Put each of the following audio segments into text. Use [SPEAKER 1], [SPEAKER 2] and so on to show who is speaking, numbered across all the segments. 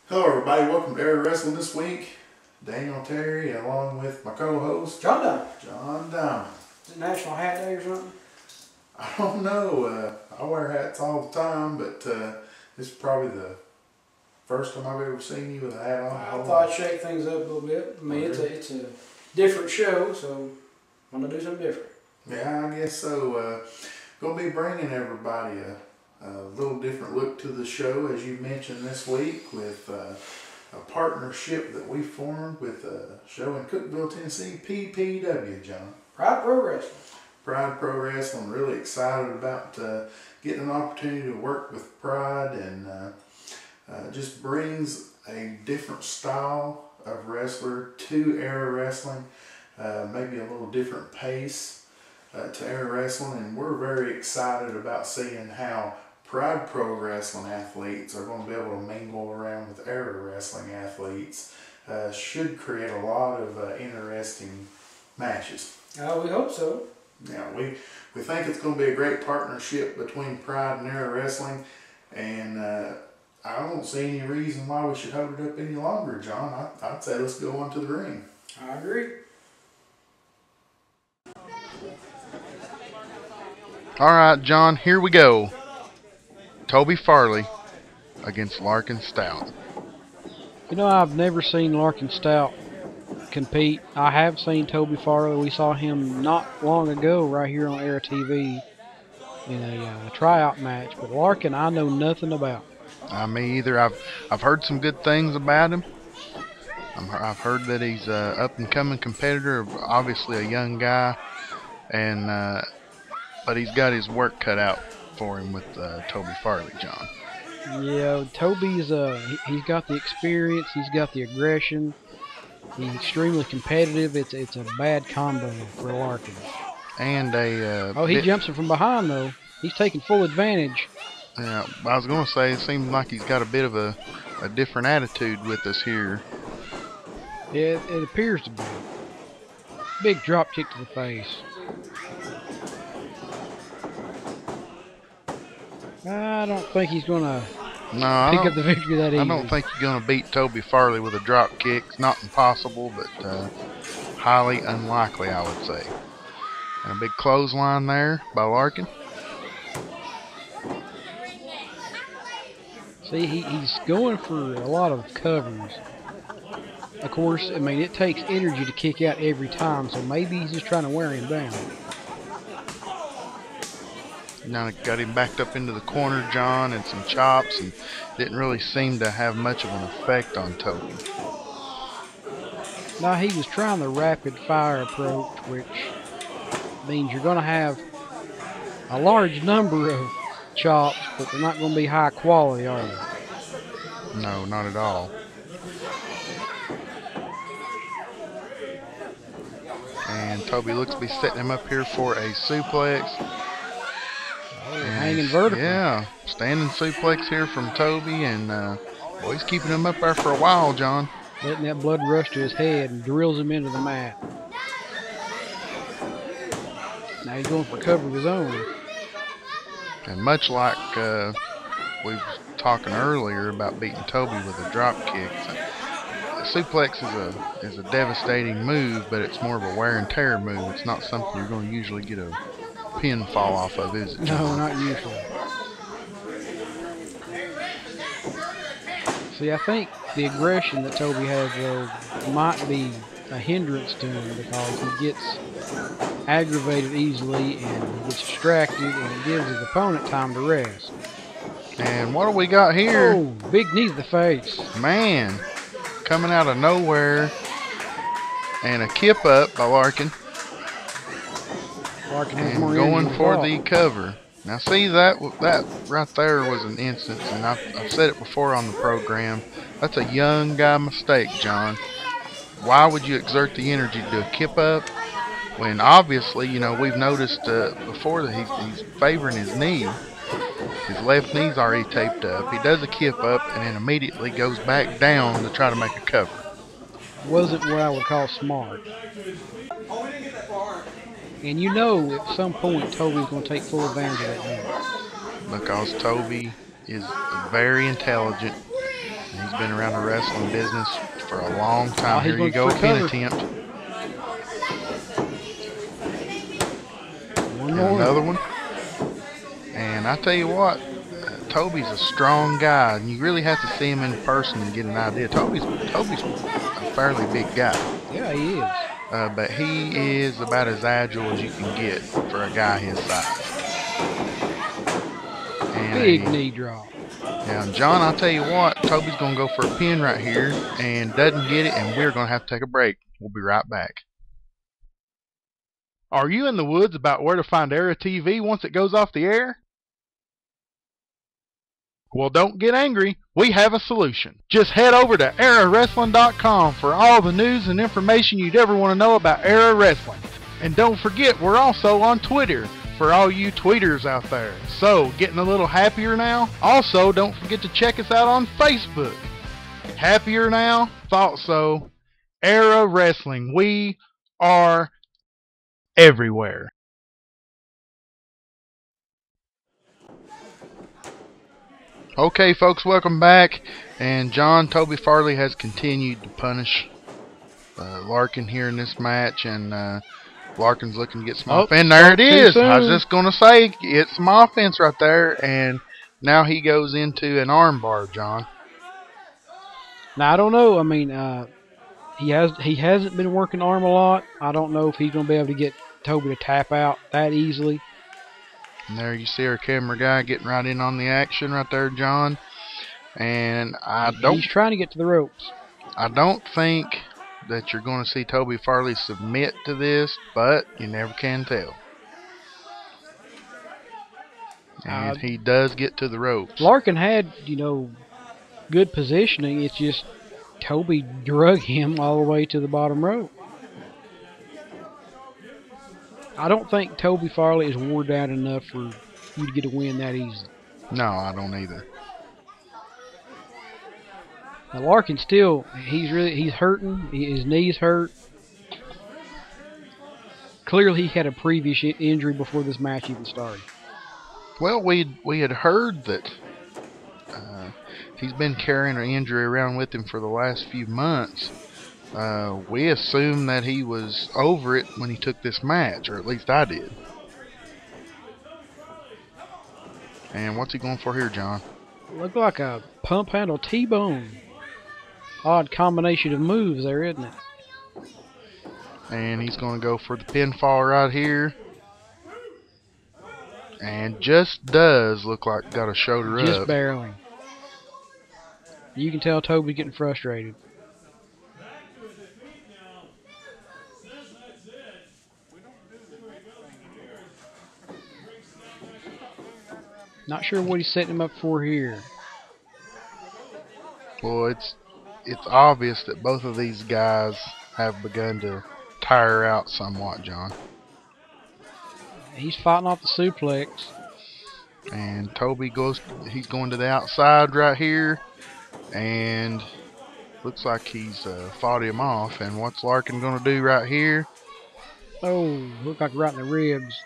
[SPEAKER 1] Hello everybody, welcome to Air Wrestling this week. Daniel Terry along with my co-host
[SPEAKER 2] John Diamond.
[SPEAKER 1] John Diamond.
[SPEAKER 2] Is it National Hat Day or something?
[SPEAKER 1] I don't know, I wear hats all the time, but this is probably the first time I've ever seen you with a hat on.
[SPEAKER 2] I thought I'd shake things up a little bit. I mean, it's a different show, so I'm going to do something different.
[SPEAKER 1] Yeah, I guess so. Going to be bringing everybody a little different look to the show, as you mentioned this week, with a partnership that we formed with a show in Cookeville, Tennessee, PPW, John.
[SPEAKER 2] Pride Pro Wrestling.
[SPEAKER 1] Pride Pro Wrestling. Really excited about getting an opportunity to work with Pride, and just brings a different style of wrestler to air wrestling, maybe a little different pace to air wrestling, and we're very excited about seeing how Pride Pro Wrestling athletes are going to be able to mingle around with air wrestling athletes. Should create a lot of interesting matches.
[SPEAKER 2] We hope so.
[SPEAKER 1] Yeah, we think it's going to be a great partnership between Pride and Air Wrestling, and I don't see any reason why we should hold it up any longer, John. I'd say let's go on to the ring.
[SPEAKER 2] I agree.
[SPEAKER 3] All right, John, here we go. Toby Farley against Larkin Stout.
[SPEAKER 4] You know, I've never seen Larkin Stout compete. I have seen Toby Farley. We saw him not long ago right here on Air TV in a tryout match. But Larkin, I know nothing about.
[SPEAKER 3] Me either. I've heard some good things about him. I've heard that he's an up-and-coming competitor, obviously a young guy, and but he's got his work cut out for him with Toby Farley, John.
[SPEAKER 4] Yeah, Toby's he's got the experience, he's got the aggression, he's extremely competitive. It's a bad combo for Larkin.
[SPEAKER 3] And
[SPEAKER 4] he jumps him from behind though. He's taking full advantage.
[SPEAKER 3] Yeah, I was going to say it seems like he's got a bit of a different attitude with us here.
[SPEAKER 4] Yeah, it appears to be. Big drop kick to the face. I don't think he's going to pick up the victory that easy.
[SPEAKER 3] I don't think you're going to beat Toby Farley with a drop kick. It's not impossible, but highly unlikely, I would say. And a big clothesline there by Larkin.
[SPEAKER 4] See, he's going for a lot of covers. Of course, I mean, it takes energy to kick out every time, so maybe he's just trying to wear him down.
[SPEAKER 3] Now got him backed up into the corner, John, and some chops, and didn't really seem to have much of an effect on Toby.
[SPEAKER 4] Now he was trying the rapid fire approach, which means you're going to have a large number of chops, but they're not going to be high quality, are they?
[SPEAKER 3] No, not at all. And Toby looks to be setting him up here for a suplex.
[SPEAKER 4] Hanging vertical.
[SPEAKER 3] Yeah, standing suplex here from Toby, and boy, he's keeping him up there for a while, John.
[SPEAKER 4] Letting that blood rush to his head and drills him into the mat. Now he's going for cover of his own.
[SPEAKER 3] And much like we were talking earlier about beating Toby with a drop kick, suplex is a devastating move, but it's more of a wear and tear move. It's not something you're going to usually get a pin fall off of, is it, John?
[SPEAKER 4] No, not usually. See, I think the aggression that Toby has, though, might be a hindrance to him because he gets aggravated easily and he gets distracted, and it gives his opponent time to rest.
[SPEAKER 3] And what do we got here?
[SPEAKER 4] Oh, big knee to the face.
[SPEAKER 3] Man, coming out of nowhere, and a kip up by Larkin.
[SPEAKER 4] Larkin has
[SPEAKER 3] And
[SPEAKER 4] more
[SPEAKER 3] going
[SPEAKER 4] energy
[SPEAKER 3] for
[SPEAKER 4] than
[SPEAKER 3] the cover. Now see, that right there was an instance, and I've said it before on the program, that's a young guy mistake, John. Why would you exert the energy to do a kip up when obviously, you know, we've noticed before that he's favoring his knee. His left knee's already taped up. He does a kip up and then immediately goes back down to try to make a cover.
[SPEAKER 4] wasn't what I would call smart. And you know at some point Toby's going to take full advantage of that game.
[SPEAKER 3] Because Toby is very intelligent He's been around the wrestling business for a long time.
[SPEAKER 4] He's
[SPEAKER 3] Here you
[SPEAKER 4] going
[SPEAKER 3] go,
[SPEAKER 4] for
[SPEAKER 3] pin
[SPEAKER 4] cover.
[SPEAKER 3] attempt.
[SPEAKER 4] One
[SPEAKER 3] And
[SPEAKER 4] more.
[SPEAKER 3] another one. And I tell you what, Toby's a strong guy, and you really have to see him in person and get an idea. Toby's a fairly big guy.
[SPEAKER 4] Yeah, he is.
[SPEAKER 3] But he is about as agile as you can get for a guy his size. And
[SPEAKER 4] Big knee drop.
[SPEAKER 3] Now, John, I'll tell you what, Toby's going to go for a pin right here and doesn't get it, and we're going to have to take a break. We'll be right back. Are you in the woods about where to find Era TV once it goes off the air? Well, don't get angry. We have a solution. Just head over to EraWrestling.com for all the news and information you'd ever want to know about Era Wrestling. And don't forget, we're also on Twitter for all you tweeters out there. So, getting a little happier now? Also, don't forget to check us out on Facebook. Happier now? Thought so. Era Wrestling. We are everywhere. Okay, folks, welcome back. And John, Toby Farley has continued to punish Larkin here in this match, and Larkin's looking to get some offense. And there it is. I was just going to say, it's some offense right there, and now he goes into an armbar, John.
[SPEAKER 4] Now, I don't know. I mean, he hasn't been working arm a lot. I don't know if he's going to be able to get Toby to tap out that easily.
[SPEAKER 3] And there you see our camera guy getting right in on the action right there, John. And
[SPEAKER 4] He's trying to get to the ropes.
[SPEAKER 3] I don't think that you're going to see Toby Farley submit to this, but you never can tell. And he does get to the ropes.
[SPEAKER 4] Larkin had, good positioning. It's just Toby drug him all the way to the bottom rope. I don't think Toby Farley is wore down enough for you to get a win that easy.
[SPEAKER 3] No, I don't either.
[SPEAKER 4] Now Larkin still, he's hurting. His knee's hurt. Clearly, he had a previous injury before this match even started.
[SPEAKER 3] Well, we had heard that he's been carrying an injury around with him for the last few months. We assumed that he was over it when he took this match, or at least I did. And what's he going for here, John?
[SPEAKER 4] Looked like a pump handle T-bone. Odd combination of moves there, isn't it?
[SPEAKER 3] And he's going to go for the pinfall right here. And just does look like got a shoulder up.
[SPEAKER 4] Just barely. You can tell Toby's getting frustrated. Not sure what he's setting him up for here.
[SPEAKER 3] Well, it's obvious that both of these guys have begun to tire out somewhat, John.
[SPEAKER 4] He's fighting off the suplex.
[SPEAKER 3] And Toby he's going to the outside right here. And looks like he's fought him off. And what's Larkin going to do right here?
[SPEAKER 4] Oh, looked like right in the ribs.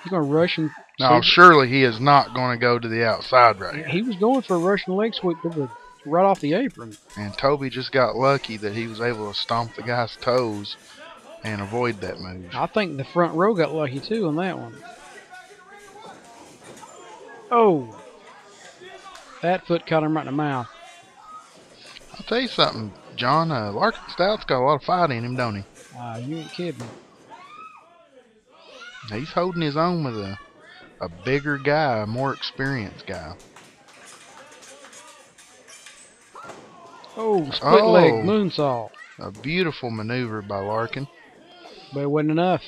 [SPEAKER 4] He's going to rush him.
[SPEAKER 3] No, surely he is not going to go to the outside right here.
[SPEAKER 4] He was going for a Russian leg sweep right off the apron.
[SPEAKER 3] And Toby just got lucky that he was able to stomp the guy's toes and avoid that move.
[SPEAKER 4] I think the front row got lucky too on that one. Oh, that foot caught him right in the mouth.
[SPEAKER 3] I'll tell you something, John. Larkin Stout's got a lot of fight in him, don't he?
[SPEAKER 4] You ain't kidding.
[SPEAKER 3] He's holding his own with a bigger guy, a more experienced guy.
[SPEAKER 4] Oh, split leg moonsault.
[SPEAKER 3] A beautiful maneuver by Larkin.
[SPEAKER 4] But it wasn't enough.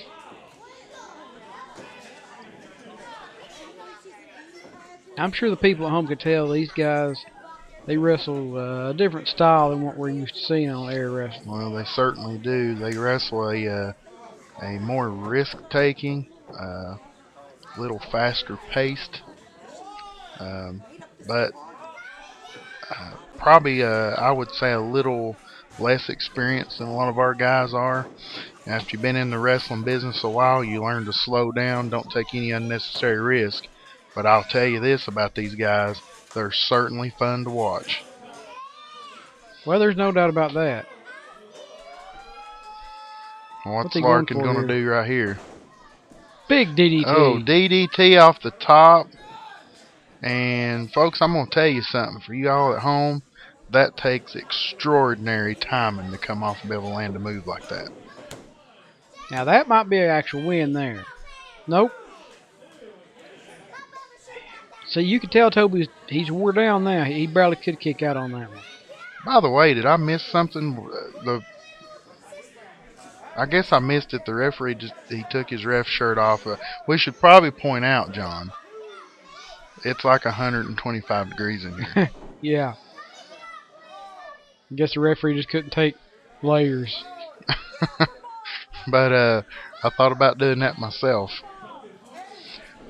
[SPEAKER 4] I'm sure the people at home could tell these guys, they wrestle a different style than what we're used to seeing on air wrestling.
[SPEAKER 3] Well, they certainly do. They wrestle a more risk-taking, little faster paced, but probably I would say a little less experienced than a lot of our guys are. After you've been in the wrestling business a while, you learn to slow down, don't take any unnecessary risk. But I'll tell you this about these guys. They're certainly fun to watch.
[SPEAKER 4] Well, there's no doubt about that.
[SPEAKER 3] What's Larkin going to do right here?
[SPEAKER 4] Big DDT.
[SPEAKER 3] Oh, DDT off the top. And, folks, I'm going to tell you something. For you all at home, that takes extraordinary timing to come off and be able to land a move like that.
[SPEAKER 4] Now, that might be an actual win there. Nope. So you can tell Toby's he's wore down now. He barely could kick out on that one.
[SPEAKER 3] By the way, did I miss something? I guess I missed it. The referee he took his ref shirt off. We should probably point out, John, it's like 125 degrees in here.
[SPEAKER 4] Yeah. I guess the referee just couldn't take layers.
[SPEAKER 3] But I thought about doing that myself.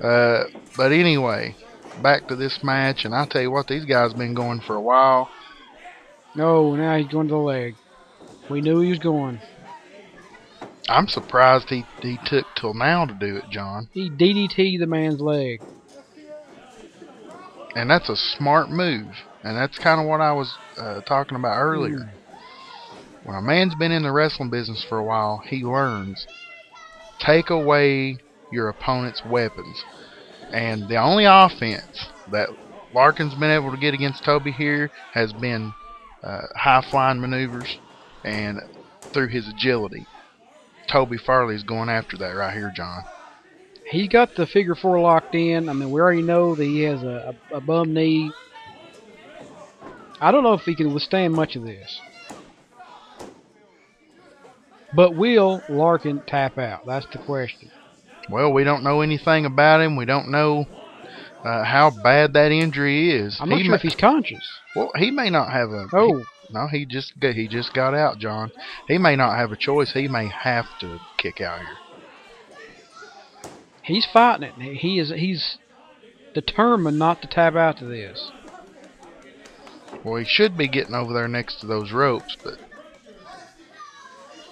[SPEAKER 3] But anyway, back to this match, and I tell you what, these guys have been going for a while.
[SPEAKER 4] Oh, now he's going to the leg. We knew he was going.
[SPEAKER 3] I'm surprised he took till now to do it, John.
[SPEAKER 4] He DDT'd the man's leg.
[SPEAKER 3] And that's a smart move. And that's kind of what I was talking about earlier. When a man's been in the wrestling business for a while, he learns. Take away your opponent's weapons. And the only offense that Larkin's been able to get against Toby here has been high-flying maneuvers and through his agility. Toby Farley's going after that right here, John.
[SPEAKER 4] He's got the figure four locked in. I mean, we already know that he has a bum knee. I don't know if he can withstand much of this. But will Larkin tap out? That's the question.
[SPEAKER 3] Well, we don't know anything about him. We don't know how bad that injury is.
[SPEAKER 4] I'm not sure if he's conscious.
[SPEAKER 3] Well, he may not have a...
[SPEAKER 4] Oh.
[SPEAKER 3] No, he just got out, John. He may not have a choice. He may have to kick out here.
[SPEAKER 4] He's fighting it. He's determined not to tap out to this.
[SPEAKER 3] Well, he should be getting over there next to those ropes, but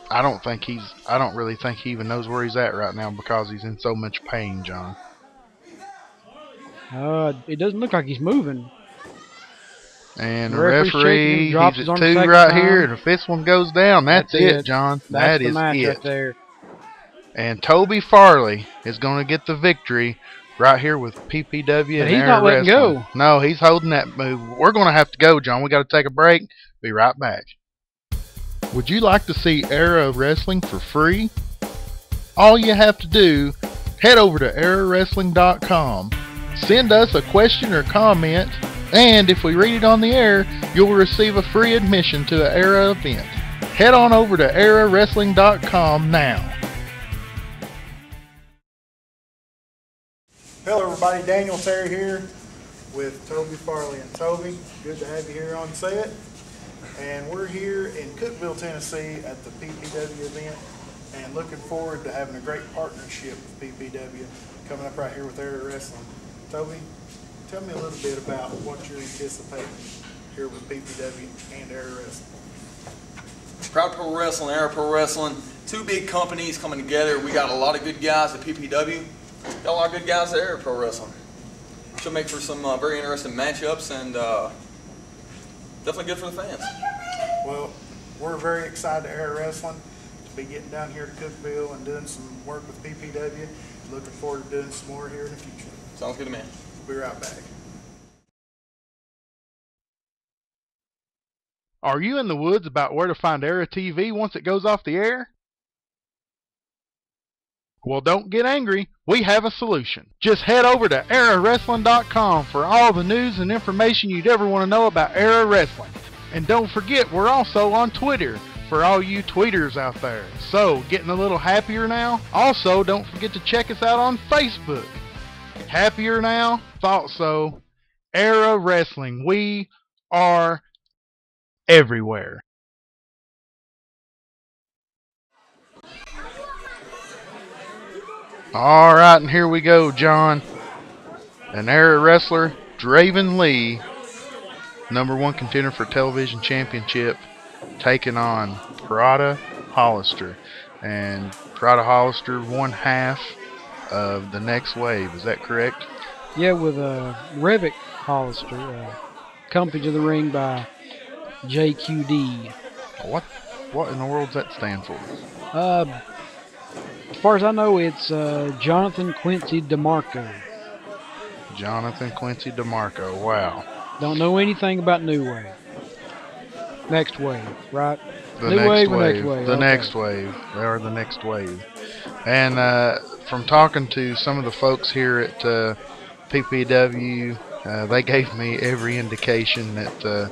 [SPEAKER 3] I don't really think he even knows where he's at right now because he's in so much pain, John.
[SPEAKER 4] It doesn't look like he's moving.
[SPEAKER 3] And the referee, he's at 2 right here, and if this one goes down, that's it, John. That is it.
[SPEAKER 4] Right there.
[SPEAKER 3] And Toby Farley is going to get the victory right here with PPW and
[SPEAKER 4] he's not letting go.
[SPEAKER 3] No, he's holding that move. We're going to have to go, John. We got to take a break. Be right back. Would you like to see Era Wrestling for free? All you have to do, head over to EraWrestling.com. Send us a question or comment, and if we read it on the air, you'll receive a free admission to an Era event. Head on over to EraWrestling.com now.
[SPEAKER 1] Hello everybody, Daniel Terry here with Toby Farley and Toby. Good to have you here on set. And we're here in Cookeville, Tennessee at the PPW event and looking forward to having a great partnership with PPW coming up right here with Era Wrestling. Toby, tell me a little bit about what you're anticipating here with PPW and Era Wrestling.
[SPEAKER 5] Proud Pro Wrestling, Era Pro Wrestling, two big companies coming together. We got a lot of good guys at PPW. Got a lot of good guys at Era Pro Wrestling. Should make for some very interesting matchups and definitely good for the fans.
[SPEAKER 1] Well, we're very excited at Era Wrestling to be getting down here to Cookeville and doing some work with PPW. Looking forward to doing some more here in the future.
[SPEAKER 5] Sounds good to me.
[SPEAKER 1] We'll be right back.
[SPEAKER 3] Are you in the woods about where to find Era TV once it goes off the air? Well, don't get angry. We have a solution. Just head over to EraWrestling.com for all the news and information you'd ever want to know about Era Wrestling. And don't forget, we're also on Twitter for all you tweeters out there. So, getting a little happier now? Also, don't forget to check us out on Facebook. Happier now? Thought so. Era Wrestling. We are everywhere. Alright, and here we go, John. An Era wrestler, Draven Lee, #1 contender for television championship, taking on Prada Hollister. And Prada Hollister, one half of the Next Wave. Is that correct?
[SPEAKER 4] Yeah, with Revit Hollister, Company to the Ring by JQD.
[SPEAKER 3] What in the world does that stand for?
[SPEAKER 4] As far as I know, it's Jonathan Quincy DeMarco.
[SPEAKER 3] Jonathan Quincy DeMarco. Wow.
[SPEAKER 4] Don't know anything about New Wave. Next Wave, right?
[SPEAKER 3] The
[SPEAKER 4] New
[SPEAKER 3] next
[SPEAKER 4] Wave or
[SPEAKER 3] wave.
[SPEAKER 4] Next Wave?
[SPEAKER 3] The
[SPEAKER 4] Okay.
[SPEAKER 3] next wave. They are the next wave. And from talking to some of the folks here at PPW, they gave me every indication that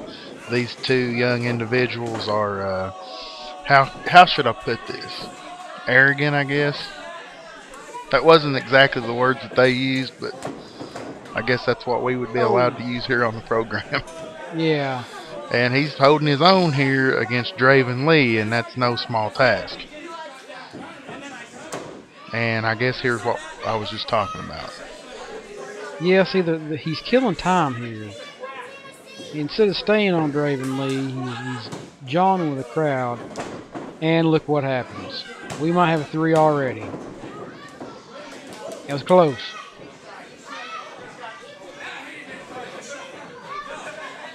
[SPEAKER 3] these two young individuals are, how should I put this? Arrogant, I guess. That wasn't exactly the words that they used, but I guess that's what we would be allowed to use here on the program.
[SPEAKER 4] Yeah.
[SPEAKER 3] And he's holding his own here against Draven Lee, and that's no small task. And I guess here's what I was just talking about.
[SPEAKER 4] Yeah, see, he's killing time here. Instead of staying on Draven Lee, he's jawing with the crowd. And look what happens. We might have a 3 already. It was close.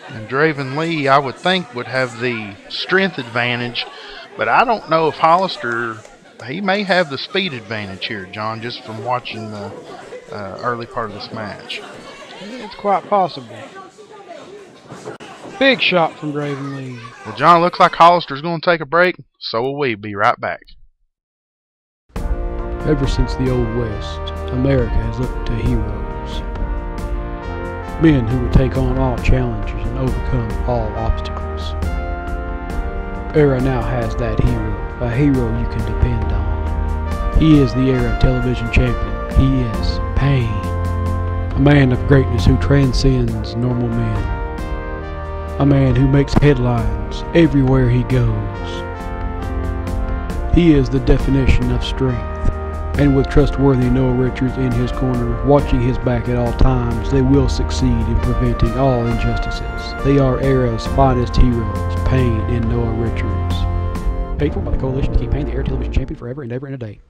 [SPEAKER 3] And Draven Lee, I would think, would have the strength advantage, but I don't know if Hollister, he may have the speed advantage here, John, just from watching the early part of this match.
[SPEAKER 4] It's quite possible. Big shot from Draven Lee.
[SPEAKER 3] Well, John, looks like Hollister's going to take a break, so will we. Be right back.
[SPEAKER 4] Ever since the Old West, America has looked to heroes. Men who would take on all challenges and overcome all obstacles. Era now has that hero, a hero you can depend on. He is the Era television champion. He is Pain, a man of greatness who transcends normal men. A man who makes headlines everywhere he goes. He is the definition of strength. And with trustworthy Noah Richards in his corner, watching his back at all times, they will succeed in preventing all injustices. They are Era's finest heroes, Pain and Noah Richards. Paid for by the Coalition to keep Pain the Era television champion forever and ever and a day.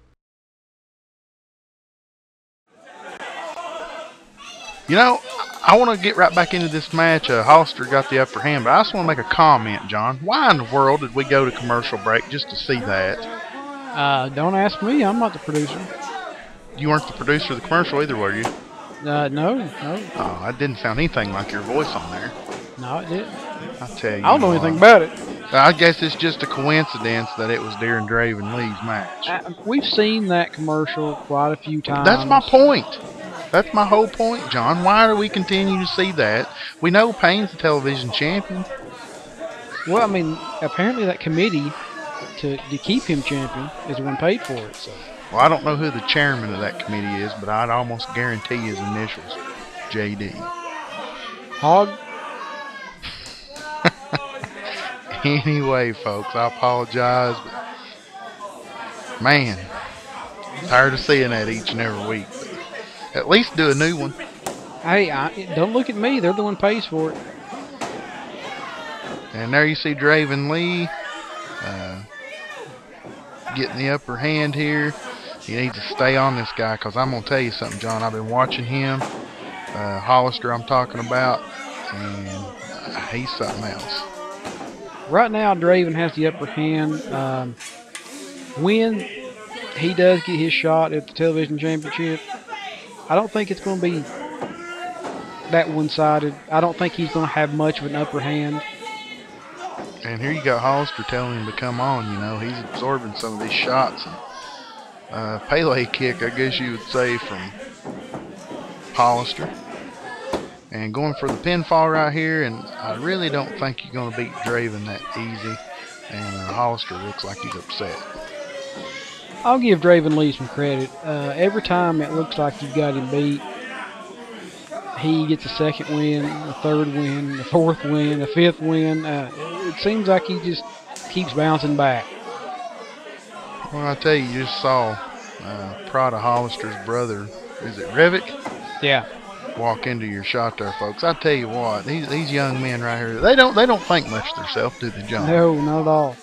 [SPEAKER 3] You know, I want to get right back into this match. Hollister got the upper hand, but I just want to make a comment, John. Why in the world did we go to commercial break just to see that?
[SPEAKER 4] Don't ask me. I'm not the producer.
[SPEAKER 3] You weren't the producer of the commercial either, were you?
[SPEAKER 4] No.
[SPEAKER 3] Oh, that didn't sound anything like your voice on there.
[SPEAKER 4] No, it didn't.
[SPEAKER 3] I tell you.
[SPEAKER 4] I don't know anything about it.
[SPEAKER 3] I guess it's just a coincidence that it was during Draven Lee's match.
[SPEAKER 4] We've seen that commercial quite a few times.
[SPEAKER 3] That's my point. That's my whole point, John. Why do we continue to see that? We know Payne's the television champion.
[SPEAKER 4] Well, I mean, apparently that committee to keep him champion is the one paid for it. So.
[SPEAKER 3] Well, I don't know who the chairman of that committee is, but I'd almost guarantee his initials, JD.
[SPEAKER 4] Hog?
[SPEAKER 3] Anyway, folks, I apologize, but man, I'm tired of seeing that each and every week. But at least do a new one.
[SPEAKER 4] Hey, don't look at me. They're the one who pays for it.
[SPEAKER 3] And there you see Draven Lee getting the upper hand here. He needs to stay on this guy, because I'm going to tell you something, John. I've been watching him. Hollister I'm talking about, and he's something else.
[SPEAKER 4] Right now, Draven has the upper hand. When he does get his shot at the television championship, I don't think it's going to be that one-sided. I don't think he's going to have much of an upper hand.
[SPEAKER 3] And here you got Hollister telling him to come on. You know, he's absorbing some of these shots. Pele kick, I guess you would say, from Hollister. And going for the pinfall right here, and I really don't think you're going to beat Draven that easy. And Hollister looks like he's upset.
[SPEAKER 4] I'll give Draven Lee some credit. Every time it looks like you've got him beat, he gets a second win, a third win, a fourth win, a fifth win. It seems like he just keeps bouncing back.
[SPEAKER 3] Well, I tell you, you just saw Prada Hollister's brother, is it Revit?
[SPEAKER 4] Yeah.
[SPEAKER 3] Walk into your shot there, folks. I tell you what, these young men right here, they don't think much of themselves, do they, John?
[SPEAKER 4] No, not at all.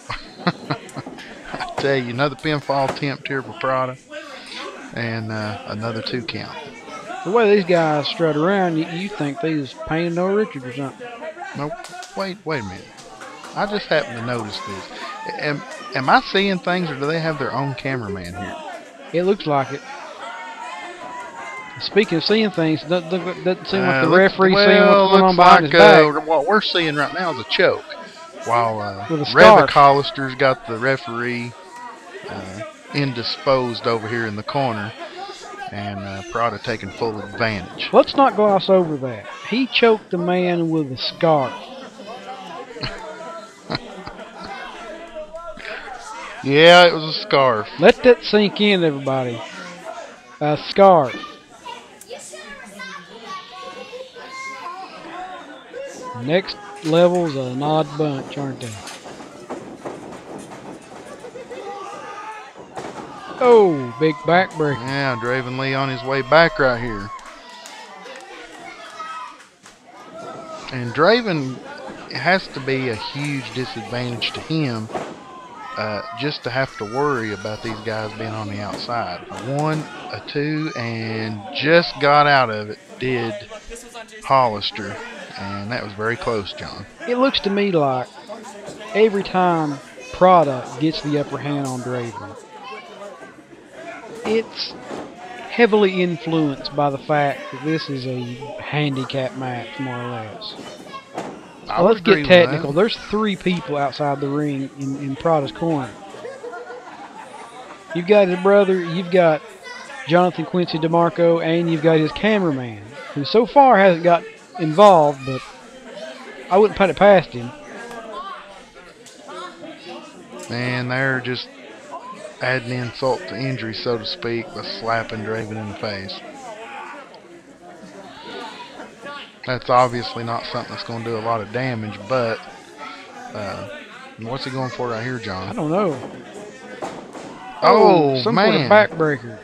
[SPEAKER 3] I tell you, another pinfall attempt here for Prada, and another 2 count.
[SPEAKER 4] The way these guys strut around, you think they was painted no Richard or something.
[SPEAKER 3] No, wait a minute. I just happened to notice this. Am I seeing things, or do they have their own cameraman here?
[SPEAKER 4] It looks like it. Speaking of seeing things, doesn't seem like the referee seeing what's going on behind his back.
[SPEAKER 3] What we're seeing right now is a choke, while
[SPEAKER 4] With a scarf.
[SPEAKER 3] Hollister's got the referee indisposed over here in the corner, and Prada taking full advantage.
[SPEAKER 4] Let's not gloss over that. He choked the man with a scarf.
[SPEAKER 3] Yeah, it was a scarf.
[SPEAKER 4] Let that sink in, everybody. A scarf. Next level's an odd bunch, aren't they? Oh, big backbreaker.
[SPEAKER 3] Yeah, Draven Lee on his way back right here. And Draven, it has to be a huge disadvantage to him just to have to worry about these guys being on the outside. One, a two, and just got out of it did Hollister. And that was very close, John.
[SPEAKER 4] It looks to me like every time Prada gets the upper hand on Draven, it's heavily influenced by the fact that this is a handicap match, more or less. Let's get technical. There's 3 people outside the ring in Prada's corner. You've got his brother, you've got Jonathan Quincy DeMarco, and you've got his cameraman, who so far hasn't got involved, but I wouldn't put it past him.
[SPEAKER 3] And they're just adding insult to injury, so to speak, by slapping Draven in the face. That's obviously not something that's going to do a lot of damage, but what's he going for right here, John?
[SPEAKER 4] I don't know.
[SPEAKER 3] Oh,
[SPEAKER 4] some
[SPEAKER 3] man.
[SPEAKER 4] sort of backbreaker.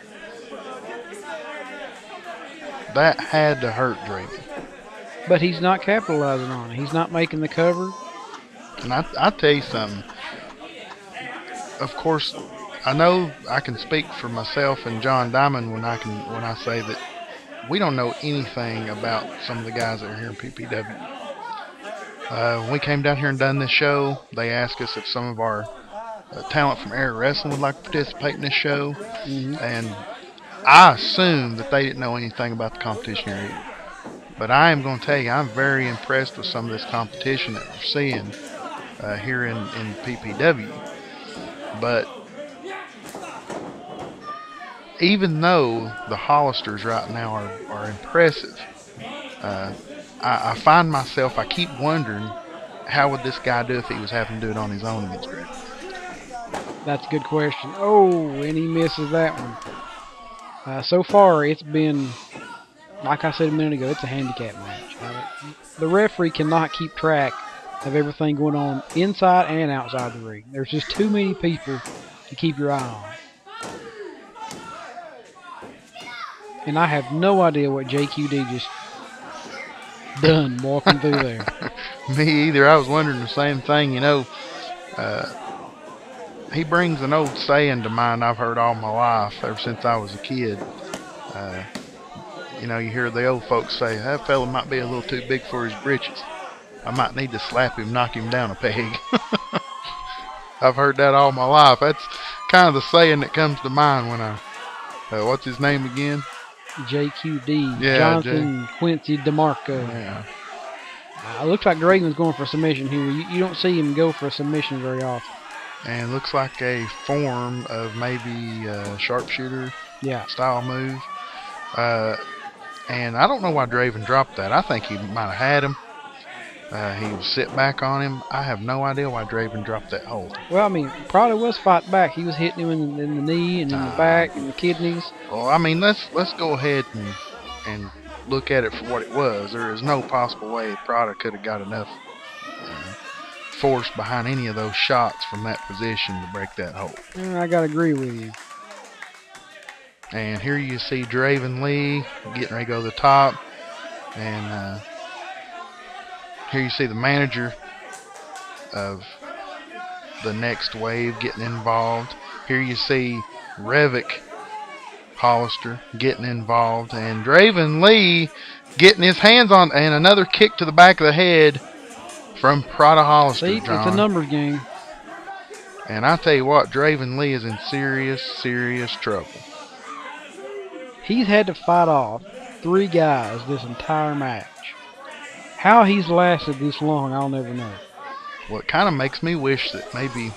[SPEAKER 3] That had to hurt Draven.
[SPEAKER 4] But he's not capitalizing on it. He's not making the cover.
[SPEAKER 3] And I tell you something. Of course, I know I can speak for myself and John Diamond when I say that we don't know anything about some of the guys that are here in PPW. When we came down here and done this show, they asked us if some of our talent from Air Wrestling would like to participate in this show.
[SPEAKER 4] Mm-hmm.
[SPEAKER 3] And I assumed that they didn't know anything about the competition here either. But I am going to tell you, I'm very impressed with some of this competition that we're seeing here in PPW. But even though the Hollisters right now are impressive, I find myself, I keep wondering, how would this guy do if he was having to do it on his own against Draven?
[SPEAKER 4] That's a good question. Oh, and he misses that one. So far, it's been, like I said a minute ago, it's a handicap match. The referee cannot keep track of everything going on inside and outside the ring. There's just too many people to keep your eye on. And I have no idea what JQD just done walking through there.
[SPEAKER 3] Me either. I was wondering the same thing. You know, he brings an old saying to mind I've heard all my life, ever since I was a kid. You know, you hear the old folks say, that fella might be a little too big for his britches. I might need to slap him, knock him down a peg. I've heard that all my life. That's kind of the saying that comes to mind when I, what's his name again?
[SPEAKER 4] JQD,
[SPEAKER 3] yeah,
[SPEAKER 4] Jonathan Quincy DeMarco.
[SPEAKER 3] Yeah.
[SPEAKER 4] Looks like Draven's going for a submission here. You don't see him go for a submission very often.
[SPEAKER 3] And looks like a form of maybe a sharpshooter style move. And I don't know why Draven dropped that. I think he might have had him. He was sit back on him. I have no idea why Draven dropped that hold.
[SPEAKER 4] Well, I mean, Prada was fighting back. He was hitting him in the knee and in the back and the kidneys.
[SPEAKER 3] Well, I mean, let's go ahead and look at it for what it was. There is no possible way Prada could have got enough force behind any of those shots from that position to break that hold.
[SPEAKER 4] I gotta agree with you.
[SPEAKER 3] And here you see Draven Lee getting ready to go to the top. And here you see the manager of the next wave getting involved. Here you see Revic Hollister getting involved, and Draven Lee getting his hands on, and another kick to the back of the head from Prada Hollister.
[SPEAKER 4] See,
[SPEAKER 3] John.
[SPEAKER 4] it's a numbers game.
[SPEAKER 3] And I tell you what, Draven Lee is in serious, serious trouble.
[SPEAKER 4] He's had to fight off 3 guys this entire match. How he's lasted this long, I'll never know.
[SPEAKER 3] Well, it kind of makes me wish that maybe,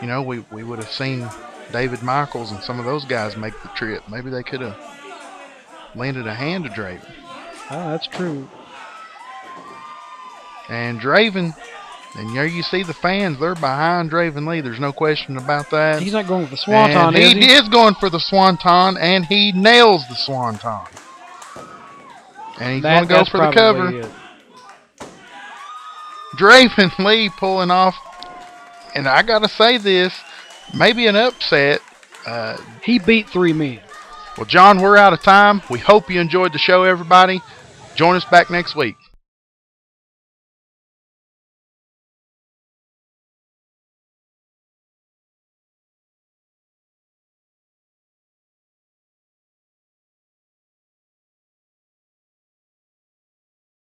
[SPEAKER 3] you know, we would have seen David Michaels and some of those guys make the trip. Maybe they could have lended a hand to Draven.
[SPEAKER 4] Oh, that's true.
[SPEAKER 3] And Draven, and there you see the fans, they're behind Draven Lee. There's no question about that.
[SPEAKER 4] He's not going with the swanton,
[SPEAKER 3] and
[SPEAKER 4] is he?
[SPEAKER 3] He is going for the swanton, and he nails the swanton. And he's going to go for the cover.
[SPEAKER 4] It.
[SPEAKER 3] Draven Lee pulling off, and I got to say this, maybe an upset.
[SPEAKER 4] He beat 3 men.
[SPEAKER 3] Well, John, we're out of time. We hope you enjoyed the show, everybody. Join us back next week.